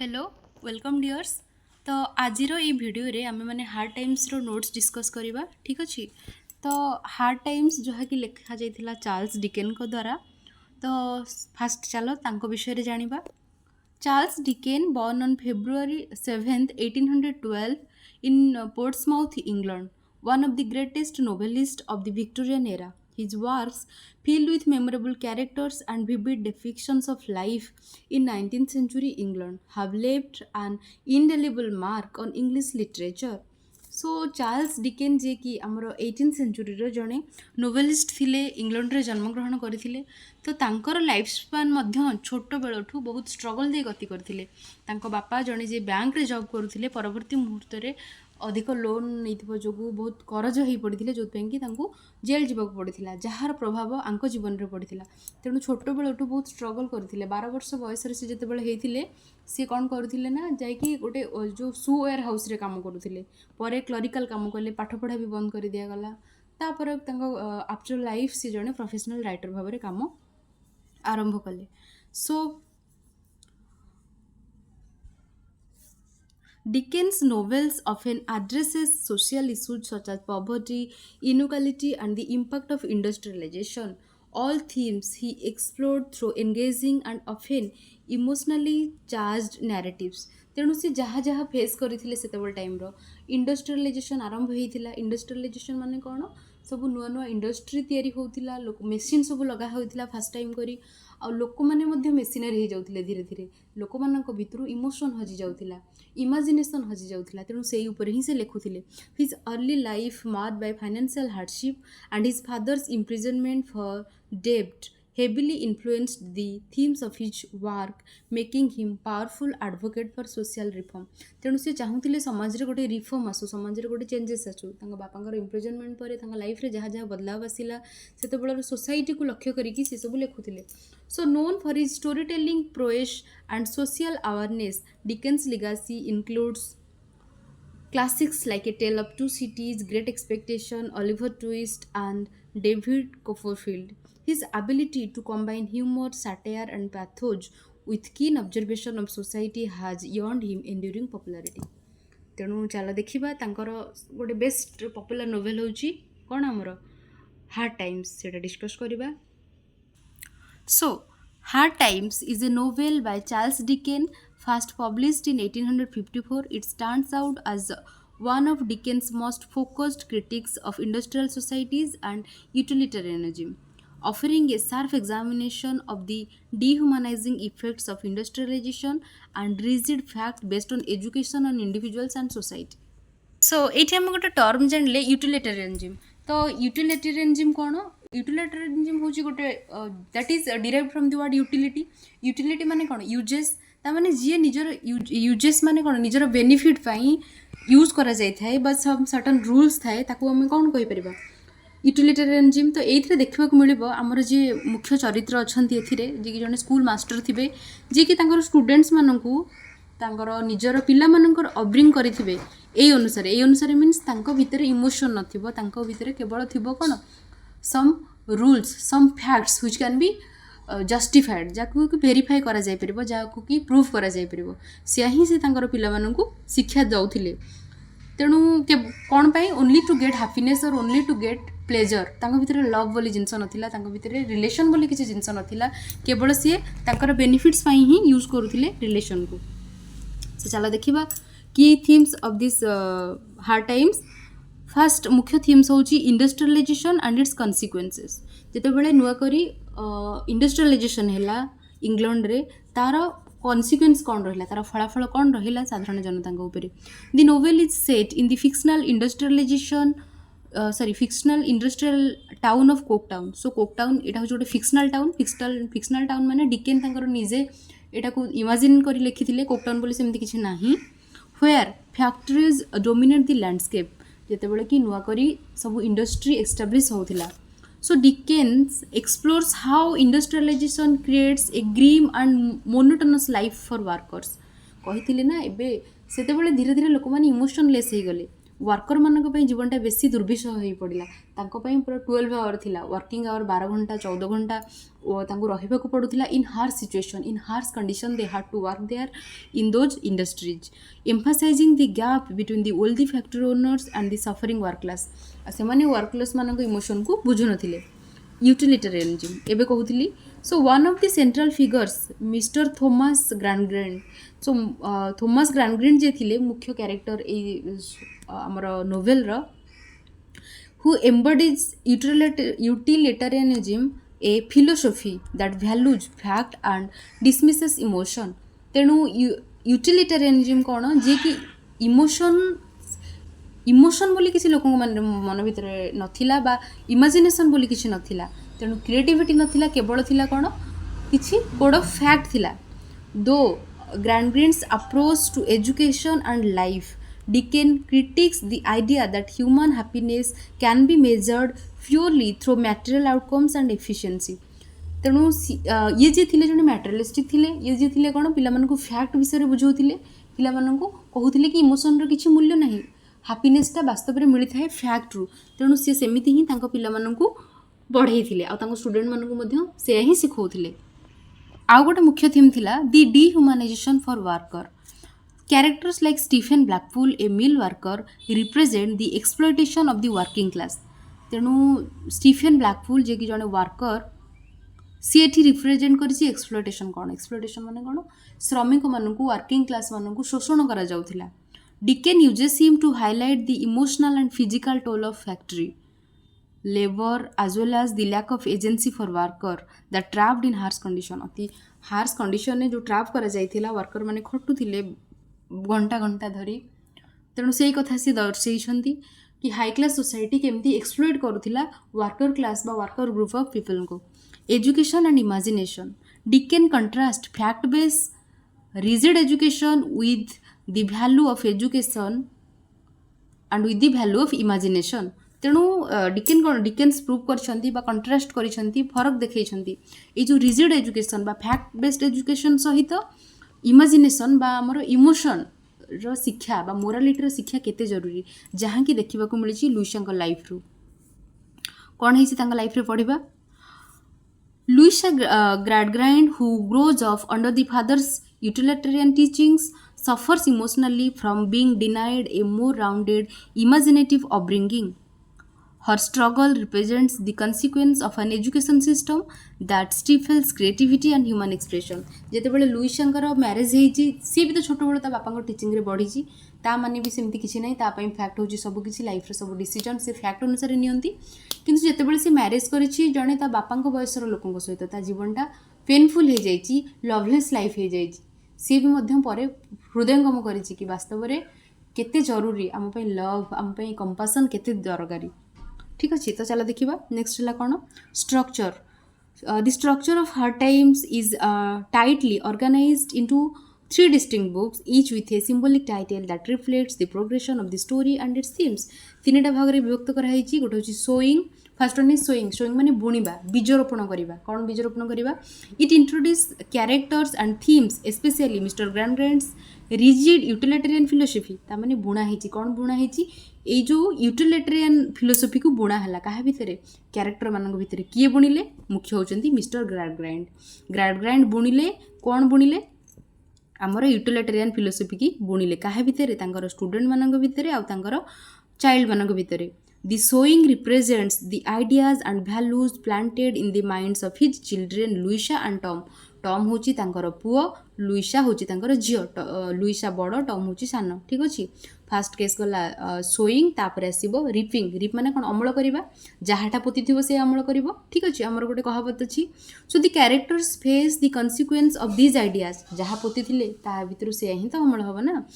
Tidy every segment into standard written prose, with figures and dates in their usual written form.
Hello welcome dears. तो आज video रे आमे माने हार्ड टाइम्स रो नोट्स डिस्कस करबा। ठीक अच्छे। तो हार्ड टाइम्स जहाँ कि लिखा जाइथिला चार्ल्स डिकेन को द्वारा। तो फास्ट चलो तांको विषय रे जानिबा। Charles Dickens, born on February 7th, 1812, in Portsmouth, England, one of the greatest novelists of the Victorian era. His works, filled with memorable characters and vivid depictions of life in 19th century England, have left an indelible mark on English literature. So Charles Dickens जे कि आमर 18th century जड़े novelist थिले England जन्मग्रहण करथिले। तो तांकर life span मध्य छोट बेलू बहुत स्ट्रगल दे गति करथिले। तांको बापा जड़े जे बैंक रे जॉब करुथिले परवर्ती मुहूर्त रे अधिक लोन नहीं जो बहुत करज हो पड़ते जो कि जेल जावाक पड़ता जार प्रभाव आंक जीवन में पड़ता। तेणु छोट बेलू बहुत स्ट्रगल करते 12 वर्ष बयस से जिते होते सी कौन करते ना जाकि गोटे जो सुवेयर हाउस रे काम करुले पर क्लरिकाल काम कले पाठ पढ़ा भी बंद कर दिगला। तापर आफ्टर लाइफ सी जड़े प्रोफेशनल राइटर भाव में काम आरंभ कले। सो Dickens' novels often addresses social issues such as poverty, inequality, and the impact of industrialization. All themes he explored through engaging and often emotionally charged narratives. तेणु सी जहाँ जहाँ फेस करते से टाइम इंडस्ट्रियलाइजेशन आरंभ होता। इंडस्ट्रियलाइजेशन माने कौन सब नुआ नुआ इंडस्ट्री तैयारी होता लोक मेसीन सब लगा होता फास्ट टाइम करी आ लोक मैंने मेसीनरी हो जाते धीरे धीरे लोक मान भितर इमोशन हजि जाऊला इमाजिनेसन हजि जाऊला। तेणु से ही से लिखुले। His early life marred by financial hardship and his father's imprisonment for डेब्ट heavily influenced the themes of his work, making him powerful advocate for social reform. तेणु से चाहूले समाज रे गोटे रिफॉर्म आसू समाज रे गोटे चेंजेस आसू बापा इम्प्रिजनमेंट पर लाइफ रे जहाँ जहाँ बदलाव आसला से सोसाइटी को लक्ष्य करके सी सब लिखुले। So known for his storytelling prowess and social awareness Dickens legacy includes classics like A Tale of Two Cities, Great Expectation, Oliver Twist, and David Copperfield. His ability to combine humor, satire, and pathos with keen observation of society has earned him enduring popularity. तेणु चल देखा गोटे best popular novel हूँ कौन आमर hard times से discuss करवा। So, Hard Times is a novel by Charles Dickens, first published in 1854. It stands out as one of Dickens' most focused critiques of industrial societies and utilitarianism, offering a sharp examination of the dehumanizing effects of industrialization and rigid fact based on education on individuals and society. सो ये आम गोटे term जानले utilitarianism. तो utilitarianism कौन utilitarianism हूँ गोटे that is derived from the word utility. Utility माने कौन यूजेस ताने जी निजर यूजेस माने कौन निजर बेनिफिट यूज करा जाय थाए बट सम सर्टन रूल्स थाए ताकू आम कौन कहि परिबा यूटिलिटेरियनिज्म। तो ये देखा मिल आमर जी मुख्य चरित्र अच्छा जी कि जड़े स्कूल मास्टर थे जी कि स्टूडेंट्स मानू निजर पिला अपब्रिंग करेंगे यही अनुसार मीन्स भितर इमोशन नथिबो भितर केवल थी कौन some rules some facts which can be justified जहाँ भेरीफाए करा जाय परिबो जहाँ कि प्रूव करा जाय परिबो से ही से पिला मानू शिक्षा दौले। तेणु कौन पाई ओनली टू गेट हैप्पीनेस और ओनली टू गेट प्लेजर भितर लव बोली जिनस नाला भितर रिलेशन बोली किसी जिनस नाला केवल सी बेनिफिट्स ही यूज करुले रिलेशन को। से चलो देखा की themes of this hard times. Fast मुख्य थीम्स हूँ इंडस्ट्रियलाइजेशन एंड इट्स कन्सिक्वेंसेस। जिते बड़े नुआ करी इंडस्ट्रियलाइजेशन है इंग्लैंड रे तार कन्सिक्वेंस कौन रहा तार फलाफल कौन रहा साधारण जनता उपरे। The novel is set in the fictional industrialisation fictional industrial town of Coketown. So Coketown यहाँ हूँ गोटे फिक्शनल टाउन फिक्शनल टाउन माने डिकेन निजे यहाँ को इमाजिन कर लिखी कोक टाउन बोली सेमती किसी ना where factories dominate the landscape जितेबाला कि नुआ करी सब इंडस्ट्री एस्टाब्लिश होता। So Dickens explores how industrialisation creates a grim and monotonous life for workers. कही ना एबे सेते धीरे धीरे लोक मैंने इमोशनलेस हो गले वर्कर मानक जीवनटा बेसी दुर्विषह हो पड़ा पूरा 12 आवर थिला वर्किंग आवर 12 घंटा 14 घंटा रहा पड़ूला in harsh situation in harsh condition they had to work there in those industries emphasising the gap between the wealthy factory owners and the suffering work class से वर्क क्लास मान emotion को बुझु नथिले utilitarianism एबे कहूली so one of the central figures Mr Thomas Gradgrind so Thomas Gradgrind जे थिले मुख्य कैरेक्टर आमर novel who embodies utilitarianism, a philosophy that values fact and dismisses emotion. तेणु यूटिलिटेरियनिज्म कौन जे कि इमोशन बोली किसी लोक मन भितर नथिला बा इमेजिनेशन बोली किसी नथिला तेणु क्रिएटिविटी नथिला केवल थिला कौन किसी कोड ऑफ फैक्ट थिला दो Gradgrind's approach to education and life Dickens critiques the idea that human happiness can be measured purely through material outcomes and efficiency. तेणु ये जे थिले जने मटेरियलिस्टिक थिले ये जे थिले कोन पिला मानको फैक्ट विषय रे बुझौथिले पिला मानको कहूथिले कि इमोशन रो किछि मूल्य नाही हैप्पीनेस ता वास्तव रे मिली थाए फैक्ट रु तेणु से सेमिति ही तांको पिला मानको बढ़ाई थिले आ तांको स्टूडेंट मानको मध्य से ही सिखौथिले आ गोटे मुख्य थीम थिला the dehumanisation for worker. Characters like Stephen Blackpool, a mill worker, represent the exploitation of the working class. तेणु स्टीफेन ब्लैकपुल जे कि जने वर्कर सी एठी रिप्रेजेंट करिछि एक्सप्लोइटेशन कौन एक्सप्लोइटेशन माने कौन श्रमिक मानकु वर्किंग क्लास मानकु शोषण करा जाउथिला. Dickens uses him to highlight the emotional and physical toll of factory labour as well as the lack of agency for worker that trapped in harsh condition. अति हार्स कंडीशन ने जो trap करा जाइथिला worker माने खटुथिले घंटा घंटा धरी तेणु से कथा सी दर्शाई कि हाई क्लास सोसाइटी केमती एक्सप्लोइट करुला वर्कर क्लास बा वर्कर ग्रुप ऑफ पीपल को. Education and imagination Dickens contrast fact base rigid education with the value of education and with the value of imagination. तेणु डिकेन्स प्रूव कर contrast कर फरक देखते ये जो रिजिड एजुकेशन बा फैक्ट बेस्ड एजुकेशन सहित इमेजिनेशन बा आमर इमोशन रो शिक्षा बा मोरालिटी रो शिक्षा केते जरूरी जहाँ कि देखा मिली लुइसा लाइफ रू कौन है लाइफ रे पढ़ा. Louisa Gradgrind who grows up under the father's utilitarian teachings suffers emotionally from being denied a more rounded imaginative upbringing. Her struggle represents the consequence of an education system that stifles creativity and human expression. जेतेबेले लुइसांकर marriage होईची सी भी तो छोट बेले ता बापा टीचिंग रे बढ़ी ता माने भी सेमती किसी नहीं ता पई फैक्ट होची सब किसी लाइफ रे सब डिसीजन से फैक्ट अनुसार नियंती किंतु जेतेबेले से मैरिज करिछि जणे ता बापा वयसर लोकंक सहित ता जीवनटा पेनफुल हो जाइछि लवलेस लाइफ हो जाइछि सी भी मध्यम परे हृदयंगम करिछि कि वास्तव रे केते जरूरी आम पई लव आम पई कंपैशन केते दरकारी. ठीक अच्छे तो चला देखा नेक्स्ट है कौन structure. The structure of her times is tightly organised into 3 distinct books each with a symbolic title that reflects the progression of the story and its themes. 3टा भाग रे विभक्त कराई गोटे हूँ sowing first one is sowing माने बुणीबा बीजरोपण करवा कौन बीजरोपण करवा. It introduce characters and themes specially Mr Gradgrind's rigid utilitarian philosophy ताने बुणा है कौन बुणा है ये जो यूटिलिटेरियन फिलोसफी को बुणा है क्या भितर कैरेक्टर मान भितर किए बुणिले मुख्य होती मिस्टर ग्राडग्राइंड बुणिले कौन बुणिले आमर यूटिलिटेरियन फिलोसफी की बुणिले क्या भितर स्टूडेंट मान भितर आउर चाइल्ड मान भितर. The sewing represents the ideas and values planted in the minds of his children Louisa and Tom. Tom होची तांकर पुओ लुइसा होची तांकर झियो लुइसा बड़ टॉम होची सान. ठीक अच्छे फास्ट केस गला सोइंग तापर आसब रिपिंग रिप माने कौन अमल करवा जहाँटा पोती थी से अमल कर. ठीक अच्छे आमर गोटे कहावत अच्छी. So the characters face the consequence of these ideas जहाँ पोती थे ता भितर से ही तो अमल हम ना.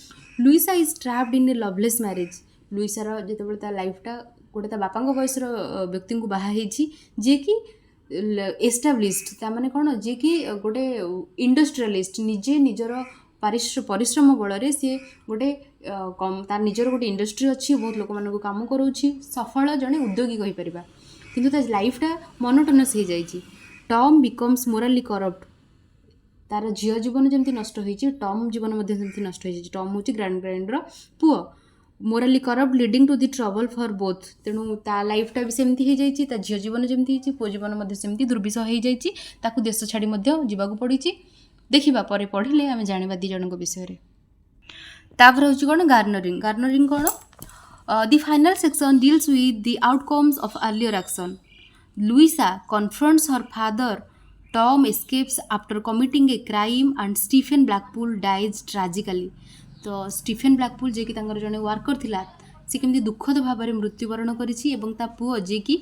Louisa is trapped in a loveless marriage. लुइसार जितेबाला ता लाइफटा गोटे ता बापा वयसर व्यक्ति को बाहा जी कि एस्टाब्लिश्ड ताने कौन जी कि गोटे इंडस्ट्रियलिस्ट निजे निजर परिश्रम बल सी गोटे तार निजर गोटे इंडस्ट्री अच्छी बहुत लोक मान कम करोची सफल जड़े उद्योगी कहीपर किंतु ता लाइफटा मोनोटोनस हो जाइए. टॉम बिकम्स मोराली करप्ट तार झील जीवन जमी नष्ट हो टॉम जीवन नष्ट हो. टॉम हूँ ग्रांडग्राइंडर पुओ morally corrupt leading to the trouble for both. ତେଣୁ ତା ଲାଇଫ୍ଟା ବି ସେମିତି ହେଇଯାଇଛି, ତା ଝିଅ ଜୀବନ ଯେମିତି ହେଇଛି, ପୁଅ ଜୀବନ ମଧ୍ୟ ସେମିତି ଦୁର୍ବିଷହ ହେଇଯାଇଛି, ତାକୁ ଦେଶ ଛାଡ଼ି ମଧ୍ୟ ଯିବାକୁ ପଡ଼ିଛି। ଦେଖିବା ପରେ ପଢ଼ିଲେ ଆମେ ଜାଣିବା ଦୁଇ ଜଣଙ୍କ ବିଷୟରେ। ତାପରେ ହେଉଛି କ'ଣ ଗାର୍ନରିଂ। ଗାର୍ନରିଂ କ'ଣ? The final section deals with the outcomes of earlier action. Louisa confronts her father, Tom escapes after committing a crime and Stephen Blackpool dies tragically. ତ ଷ୍ଟିଫେନ୍ ବ୍ଲାକପୁଲ୍ ଯିଏକି ତାଙ୍କର ଜଣେ ୱାର୍କର ଥିଲା, ସେ କେମିତି ଦୁଃଖଦ ଭାବରେ ମୃତ୍ୟୁବରଣ କରିଛି ଏବଂ ତା ପୁଅ ଯିଏକି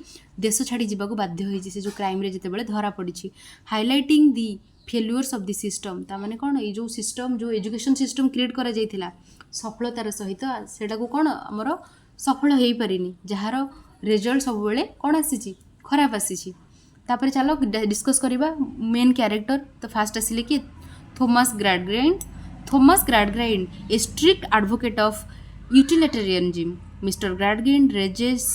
ଦେଶ ଛାଡ଼ି ଯିବାକୁ ବାଧ୍ୟ ହୋଇଛି ସେ ଯେଉଁ କ୍ରାଇମ୍ରେ ଯେତେବେଳେ ଧରା ପଡ଼ିଛି। ହାଇଲାଇଟିଂ ଦି ଫେଲୁଅର୍ସ ଅଫ୍ ଦି ସିଷ୍ଟମ୍। ତାମାନେ କ'ଣ, ଏଇ ଯେଉଁ ସିଷ୍ଟମ୍, ଯେଉଁ ଏଜୁକେସନ୍ ସିଷ୍ଟମ୍ କ୍ରିଏଟ୍ କରାଯାଇଥିଲା ସଫଳତାର ସହିତ ସେଇଟାକୁ କ'ଣ ଆମର ସଫଳ ହେଇପାରିନି, ଯାହାର ରେଜଲ୍ଟ ସବୁବେଳେ କ'ଣ ଆସିଛି, ଖରାପ ଆସିଛି। ତାପରେ ଚାଲ ଡିସ୍କସ୍ କରିବା ମେନ୍ କ୍ୟାରେକ୍ଟର। ତ ଫାଷ୍ଟ ଆସିଲେ କି Thomas Gradgrind. Thomas Gradgrind a strict advocate of utilitarianism. Mr Gradgrind raises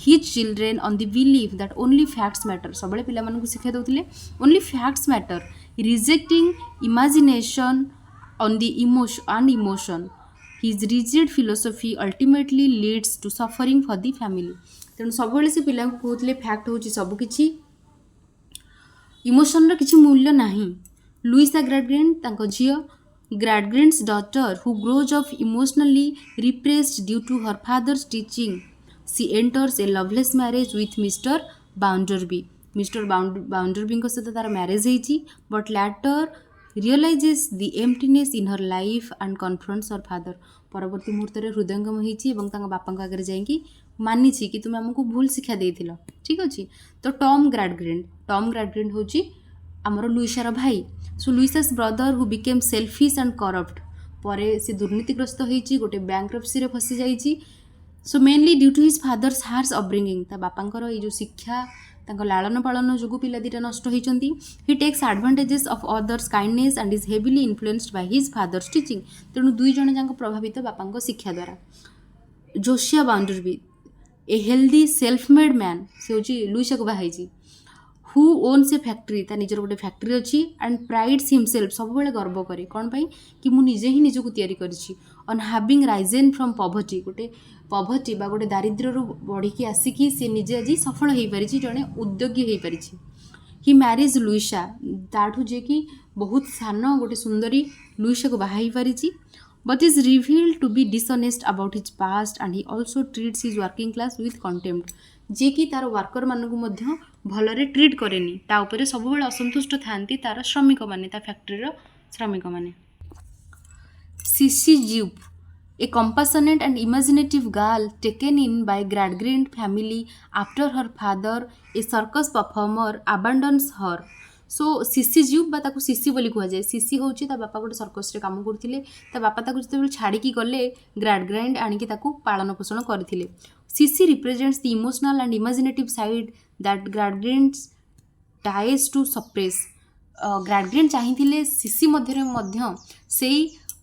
his children on the believe that only facts matter. ସବୁବେଳେ ପିଲାମାନଙ୍କୁ ଶିକ୍ଷା ଦେଉଥିଲେ only facts matter, rejecting imagination and the emotion. His rigid philosophy ultimately leads to suffering for the family. ତେଣୁ ସବୁବେଳେ ସେ ପିଲାଙ୍କୁ କହୁଥିଲେ fact ହେଉଛି ସବୁକିଛି, ଇମୋସନ୍ର କିଛି ମୂଲ୍ୟ ନାହିଁ। ଲୁଇସା ଗ୍ରାଡଗ୍ରାଇଣ୍ଡ ତାଙ୍କ ଝିଅ, Gradgrind's daughter who grows up emotionally repressed due to her father's teaching. She enters a loveless marriage with Mr Bounderby. Mr ବାଉଣ୍ଡରବିଙ୍କ ସହିତ ତାର ମ୍ୟାରେଜ୍ ହେଇଛି, but later realises the emptiness in her life and confronts her father. ପରବର୍ତ୍ତୀ ମୁହୂର୍ତ୍ତରେ ହୃଦୟଙ୍ଗମ ହେଇଛି ଏବଂ ତାଙ୍କ ବାପାଙ୍କ ଆଗରେ ଯାଇକି ମାନିଛି କି ତୁମେ ଆମକୁ ଭୁଲ ଶିକ୍ଷା ଦେଇଥିଲ। ଠିକ୍ ଅଛି। ତ ଟମ୍ ଗ୍ରାଡଗ୍ରାଇଣ୍ଡ ହେଉଛି ଆମର ଲୁଇସାର ଭାଇ। So Louisa's brother who became selfish and corrupt. ପରେ ସେ ଦୁର୍ନୀତିଗ୍ରସ୍ତ ହେଇଛି, ଗୋଟେ ବ୍ୟାଙ୍କରପ୍ସିରେ ଫସି ଯାଇଛି। So mainly due to his father's harsh upbringing. ତା ବାପାଙ୍କର ଏଇ ଯେଉଁ ଶିକ୍ଷା, ତାଙ୍କ ଲାଳନ ପାଳନ ଯୋଗୁଁ ପିଲା ଦୁଇଟା ନଷ୍ଟ ହୋଇଛନ୍ତି। He takes advantages of others kindness and is heavily influenced by his father's teaching. ତେଣୁ ଦୁଇ ଜଣ ଯାକ ପ୍ରଭାବିତ ବାପାଙ୍କ ଶିକ୍ଷା ଦ୍ୱାରା। Josiah Bounderby a wealthy self made man. ସେ ହେଉଛି ଲୁଇସାକୁ ବାହା ହେଇଛି। ହୁ ଓନ୍ସ ଏ ଫ୍ୟାକ୍ଟ୍ରି, ତା ନିଜର ଗୋଟେ ଫ୍ୟାକ୍ଟ୍ରି ଅଛି। ଆଣ୍ଡ ପ୍ରାଇଡ୍ସ ହିମସେଲ୍ଫ, ସବୁବେଳେ ଗର୍ବ କରେ କ'ଣ ପାଇଁ, କି ମୁଁ ନିଜେ ହିଁ ନିଜକୁ ତିଆରି କରିଛି। ଅନ୍ ହାଭିଂ ରାଇଜେନ୍ ଫ୍ରମ୍ ପଭର୍ଟି, ଗୋଟେ ପଭର୍ଟି ବା ଗୋଟେ ଦାରିଦ୍ର୍ୟରୁ ବଢ଼ିକି ଆସିକି ସେ ନିଜେ ଆଜି ସଫଳ ହେଇପାରିଛି, ଜଣେ ଉଦ୍ୟୋଗୀ ହେଇପାରିଛି। ହି ମ୍ୟାରିଜ୍ ଲୁଇସା, ତାଠୁ ଯିଏକି ବହୁତ ସାନ ଗୋଟେ ସୁନ୍ଦରୀ ଲୁଇସାକୁ ବାହା ହେଇପାରିଛି। but is revealed to be dishonest about his past and he also treats his working class with contempt। जे कि तार वर्कर मानकु मध्य भलरे ट्रीट करेनी, ता उपरे सबुबेले असंतुष्ट थांती तार श्रमिक माने, ता फैक्ट्री श्रमिक माने। Sissy Jupe a compassionate and imaginative girl taken in by Gradgrind family after her father, a circus performer, abandons her। So CC ज्यूप बा ताकू सीसी बोली कह जाए। सीसी होची ता बापा गोटे सर्कस रे काम करथिले, ता बापा ताकू जते छाड़ी गले ग्राडग्राइंड आनिकी ताकू पालन पोषण करथिले। Sissy represents the emotional and imaginative side that Gradgrind tries to suppress. Gradgrind चाहिए सीसी मध्य से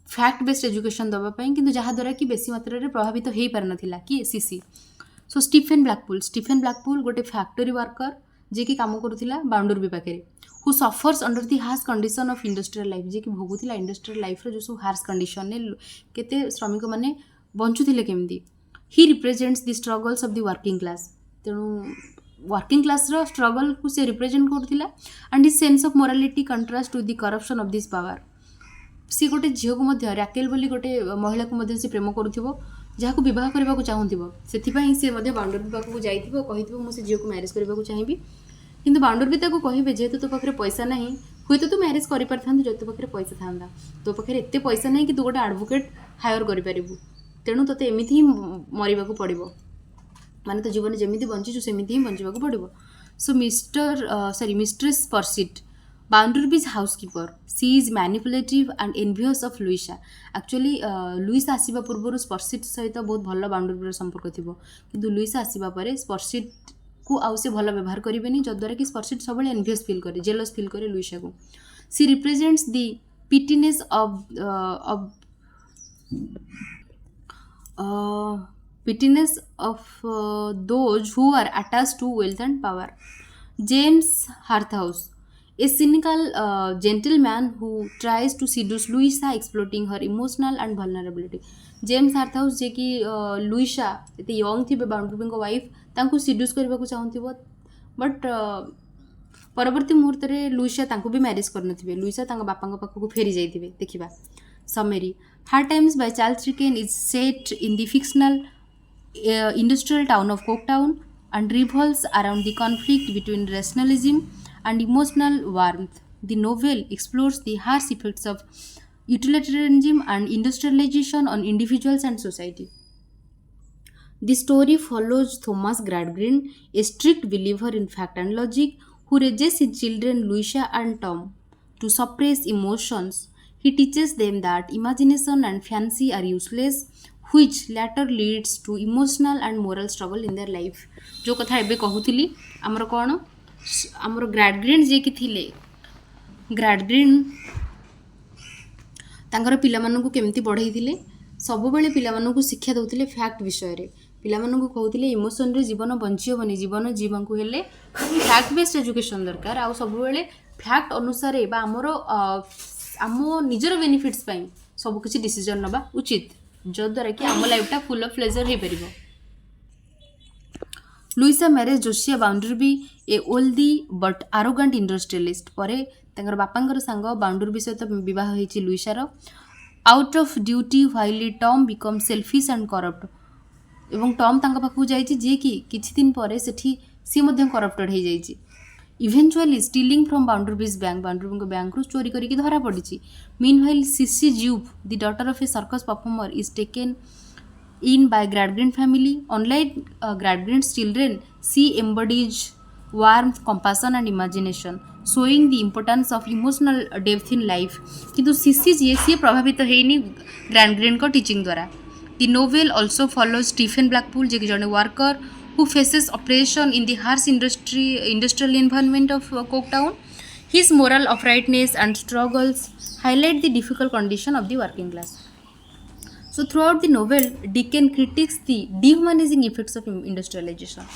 फैक्ट बेस्ड एजुकेशन दवापाई, किंतु जहाँद्वारा कि बेसी मात्रा रे प्रभावित हो पार नाथिला कि सीसी। सो स्टीफेन ब्लैकपुल गोटे फैक्टरी वर्कर जे कि काम करुथिला बाउंडरबी पाखे, who suffers under the harsh condition of industrial life, जे कि भोगुथिला इंडस्ट्रियल लाइफ रो जो सब हार्श कंडीशन ने केते श्रमिक माने बंचुथिले केमती। He represents the struggles of the working class. तेणु वर्किंग क्लास रो स्ट्रगल को से रिप्रेजेंट करथिला। And his sense of morality contrast to the corruption of this power. सी गोटे झील को मध्य रैकेल बोली गोटे महिला को मध्य से प्रेम करुथिबो, जहाँ बह करने चाहूब, से सी बाउंडरी पाखक जाइथिबो, कहिथिबो मु से झील को मैरेज करने को चाहिए, किंतु बाउंडरी ताको कहिबे जेहेतु तो पाखे पैसा नहीं, हुए तो मैरेज कर पारिथांतु जो तो पाखे पैसा था, तो पाखे एते पैसा नहीं कि तू गोटे एडवोकेट हायर कर पारिबु, तेणु तोते एमिति ही मरिबाकू पड़िबो, माने तो जीवन जेमिति बंचीचु सेमिति ही बंचिबाकू पड़िबो। So mistress Sparsit, Bounderby's housekeeper, she is manipulative and envious of Louisa. Actually Louisa आसवा पूर्व स्पर्शिट सहित बहुत भल बाउंडरबी संपर्क थी, किंतु लुइसा आसवा पर स्पर्शिट को आउ से भल व्यवहार करेंगे, जद्वारा कि स्पर्शिट सब एनवियस फिल करे, जेलस फिल करे लुइसा को। She represents the pettiness of those who are attached to wealth and power. James Harthouse, A cynical gentleman who tries to seduce Louisa, exploiting her emotional and vulnerability. James Harthouse जे कि Louisa एते young थिबे Bounderby को wife तांकू seduce करबा को चाहुथिबो but परवर्ती मुहूर्त रे लुइसा तांकू भी मैरिज करनथिबे लुइसा तांका बापांका पाखकू फेरी जाइथिबे देखिबा summary Hard Times by Charles Dickens is set in the fictional industrial town of Coketown and revolves around the conflict between rationalism and emotional warmth. The novel explores the harsh effects of utilitarianism and industrialization on individuals and society. The story follows Thomas Gradgrin, a strict believer in fact and logic, who raises his children Lucia and Tom to suppress emotions. He teaches them that imagination and fancy are useless, which latter leads to emotional and moral struggle in their life. जो कथा एबे कहूतिली हमर कोन हमर ग्रैडग्रीन जे कि थिले ग्रैडग्रीन तांकर पिलामानंकु केमती बढ़ाइथिले सबुबेले पिलामानंकु शिक्षा दउथिले फैक्ट विषय रे पिलामानंकु कहउथिले इमोशन रे जीवन बंचियोबनी जीवन जीवनकु हेले फैक्ट बेस्ड एजुकेशन दरकार आ सबुबेले फैक्ट अनुसार बा हमर आमो निजर बेनिफिट्स पई सब किछि डिसीजन नबा उचित जो द्वारा कि आम लाइफटा फुल ऑफ प्लेजर हो पार Louisa marriage Josiah Bounderby a wealthy but arrogant industrialist पर बापांकर सांग बाउंडरबी सहित बह होती लुइसार out of duty while Tom become selfish and corrupt एवं टॉम पाखक जाइए जे कि किछि दिन पर सेठी सी मध्य करप्टेड हो जाइए eventually stealing from Bounderby's Bounderby bank रु चोरी करके धरा पड़ी meanwhile Sissy Jupe the daughter of a circus performer is taken in by Gradgrin family. Unlike Gradgrin's children, she embodies warmth, compassion and imagination, showing the importance of emotional depth in life. किंतु CC जी प्रभावित होइनी Gradgrin को teaching द्वारा. The novel also follows Stephen Blackpool, जे कि जने worker who faces oppression in the harsh industrial environment of Coketown. His moral uprightness and struggles highlight the difficult condition of the working class. So throughout the novel, Dickens critiques the dehumanizing effects of industrialization.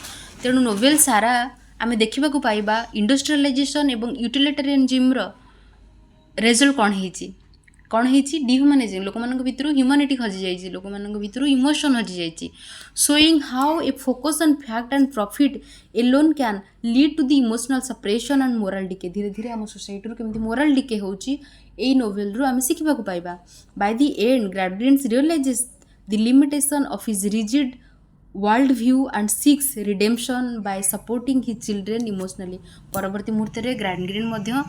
तेणु novel सारा आमे देखिबा को पाइबा industrialisation एवं utilitarianism रो result कौन हेची डिह्यूमनाइजिंग लोक मानक भितर ह्यूमैनिटी हजि जाइछि लोक मानक भितर इमोशन हजि जाइछि showing how a focus on fact and profit alone can lead to the emotional separation and moral decay धीरे धीरे आम सोसाइटी रो केमती मोरल डिके होउछि एई नोवेल रो आमे सिखिबा को पाइबा by the end Gradgrind realises the limitation of his rigid world view and seeks redemption by supporting his children emotionally परवर्ती मुहूर्त रे ग्रैडग्रिन मध्य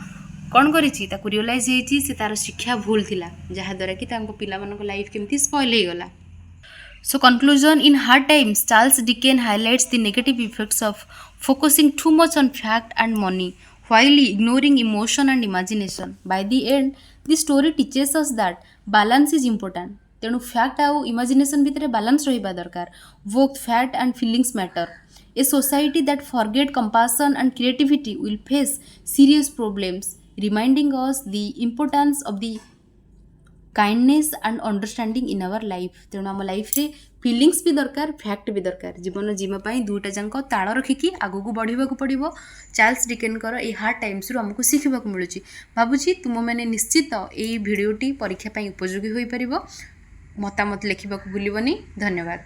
कौन करिछि ताकु रियलाइज हेछि से तार शिक्षा भूल थिला जहा द्वारा कि तांको पिला मानको लाइफ केमती स्पॉइल हे गला so conclusion in Hard Times Charles Dickens highlights the negative effects of focusing too much on fact and money while ignoring emotion and imagination. By the end, the story teaches us that balance is important. तेणु fact आउ imagination भितर balance रहिबा दरकार both fact and feelings matter a society that forget compassion and creativity will face serious problems reminding us the importance of the kindness and understanding in our life. तेणु आम life रे feelings भी दरकार fact भी दरकार जीवन जीवा पाई दुईटा जाक ताल रखिकी आगू बढ़ा पड़ो चार्ल्स डिकेनकर ए हार्ड टाइम्स रु आमको शिखा मिलूँ भावुँ तुम मैंने निश्चित ये भिडियोटी परीक्षा उपयोगी हो पार मतामत लिखा भूलनी धन्यवाद।